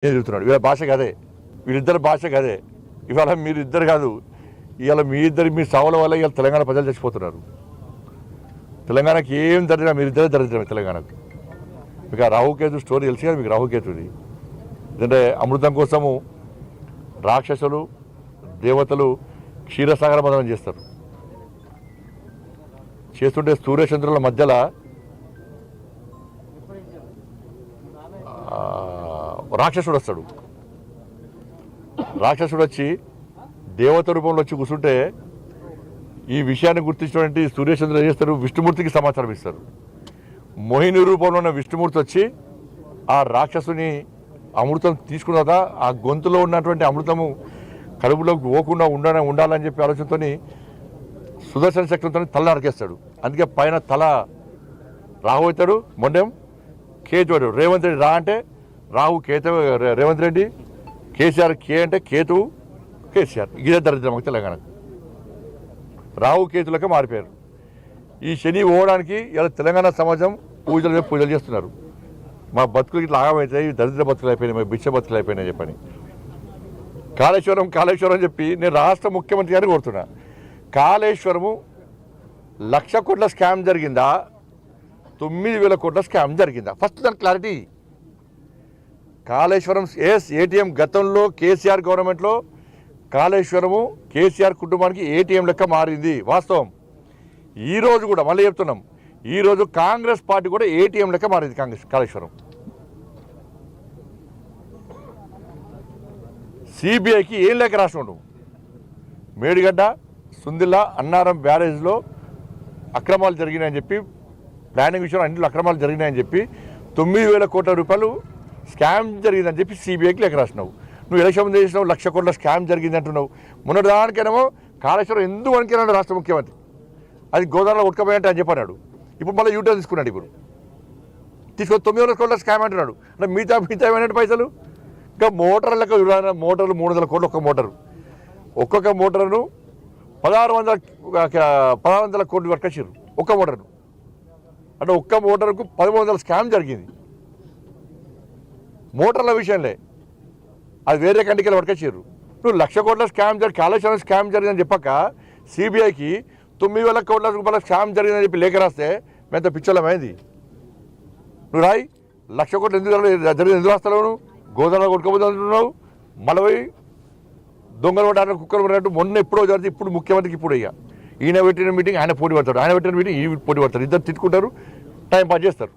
చెబుతున్నాడు వీళ్ళ భాష కదే, వీళ్ళిద్దరు భాష కదే. ఇవాళ మీరు ఇద్దరు కాదు, ఇవాళ మీ సావుల వల్ల ఇవాళ తెలంగాణ ప్రజలు చచ్చిపోతున్నారు. తెలంగాణకి ఏం దరిద్రం, మీరిద్దరే దరిద్రమే తెలంగాణకు. మీకు ఆ రాహుకేతు స్టోరీ తెలిసి కదా మీకు, రాహుకేతుది. ఎందుకంటే అమృతం కోసము రాక్షసులు దేవతలు క్షీరసాగర మదనం చేస్తారు. చేస్తుంటే సూర్యచంద్రుల మధ్యలో రాక్షసుడు వస్తాడు. రాక్షసుడు వచ్చి దేవత రూపంలో వచ్చి కూర్చుంటే ఈ విషయాన్ని గుర్తించినటువంటి సూర్యచంద్రులు ఏం చేస్తారు, విష్ణుమూర్తికి సమాచారం ఇస్తారు. మోహిని రూపంలో ఉన్న విష్ణుమూర్తి వచ్చి ఆ రాక్షసుని అమృతం తీసుకున్న ఆ గొంతులో ఉన్నటువంటి అమృతము కడుపులోకి పోకుండా ఉండాలని చెప్పి ఆలోచనతో సుదర్శన చక్రంతో తల నరికేస్తాడు. అందుకే పైన తల రాహు అవుతాడు, మొండెం కేతు వాడు. రేవంత్ రెడ్డి రా అంటే రాహు, కేతు రేవంత్ రెడ్డి, కేసీఆర్ కే అంటే కేతు కేసీఆర్. ఇదే దరిద్రం తెలంగాణకు. రాహు కేతులకే మారిపోయారు. ఈ శని పోవడానికి ఇలా తెలంగాణ సమాజం పూజలు చేస్తున్నారు. మా బతుకులు ఇట్లా ఆగమవుతాయి, దరిద్ర బతుకులు అయిపోయినాయి, మా బిచ్చ బతుకులు అయిపోయినాయి చెప్పని. కాళేశ్వరం చెప్పి నేను రాష్ట్ర ముఖ్యమంత్రి గారిని కోరుతున్నా, కాళేశ్వరము 1,00,000 కోట్ల స్కామ్ జరిగిందా, 9,000 కోట్ల స్కామ్ జరిగిందా? ఫస్ట్ దాని క్లారిటీ. కాళేశ్వరం ఏటీఎం గతంలో కేసీఆర్ గవర్నమెంట్లో కాళేశ్వరము కేసీఆర్ కుటుంబానికి ఏటీఎం లెక్క మారింది, వాస్తవం. ఈరోజు కూడా మళ్ళీ చెప్తున్నాం, ఈరోజు కాంగ్రెస్ పార్టీ కూడా ఏటీఎం లెక్క మారింది కాళేశ్వరం. సిబిఐకి ఏం లేక రాసినాడు, మేడిగడ్డ సుందిల్లా అన్నారం బ్యారేజ్లో అక్రమాలు జరిగినాయని చెప్పి, ప్లానింగ్ విషయంలో అన్నింటిలో అక్రమాలు జరిగినాయని చెప్పి 9,000 కోట్ల రూపాయలు స్కామ్ జరిగిందని చెప్పి సిబిఐకి లేక రాసినావు. నువ్వు ఎలక్షన్ ముందు చేసినావు 1,00,000 కోట్ల స్కామ్ జరిగింది అంటున్నావు. మొన్నటిదానికేనేమో కాళేశ్వరం ఎందుకు వనికినాడు రాష్ట్ర ముఖ్యమంత్రి, అది గోదావరిలో ఉడకపోయాయంటే అని చెప్పన్నాడు. ఇప్పుడు మళ్ళీ యూటర్న్ తీసుకున్నాడు. ఇప్పుడు తీసుకొని 9,000 కోట్ల స్కామ్ అంటున్నాడు. అంటే మిగతా ఏమైనా పైసలు ఇంకా మోటార్లకు మోటార్లు 300 కోట్లు ఒక్క మోటారు, ఒక్కొక్క మోటార్ను 1,600 కోట్లు వరకు వచ్చారు ఒక్క మోటార్ను. అంటే ఒక్క మోటార్కు 1,300 స్కామ్ జరిగింది మోటార్ల విషయంలో. అది వేరే కంటికి వరకు వచ్చారు. నువ్వు 1,00,000 కోట్ల స్కామ్ కాళేశ్వరం స్కామ్ జరిగిందని చెప్పక సిబిఐకి 9,000 కోట్ల రూపాయల స్కామ్ జరిగిందని చెప్పి లేఖ రాస్తే మేంత పిచ్చోళమైంది. నువ్వు రాయి 1,00,000 కోట్లు ఎందుకు రాస్తావు? నువ్వు గోదావరిలో కొట్టుకోబోతు అంటున్నావు. మళ్ళీ దొంగలు పడ్డారు, కుక్కలు పడినట్టు మొన్న ఎప్పుడో జరిగితే ఇప్పుడు ముఖ్యమంత్రికి ఇప్పుడు అయ్యా ఈయన పెట్టిన మీటింగ్ ఆయన పోటీ పడతాడు, ఆయన పెట్టిన మీటింగ్ ఈ పోటీ పడతారు. ఇద్దరు తిట్టుకుంటారు, టైం పాస్ చేస్తారు.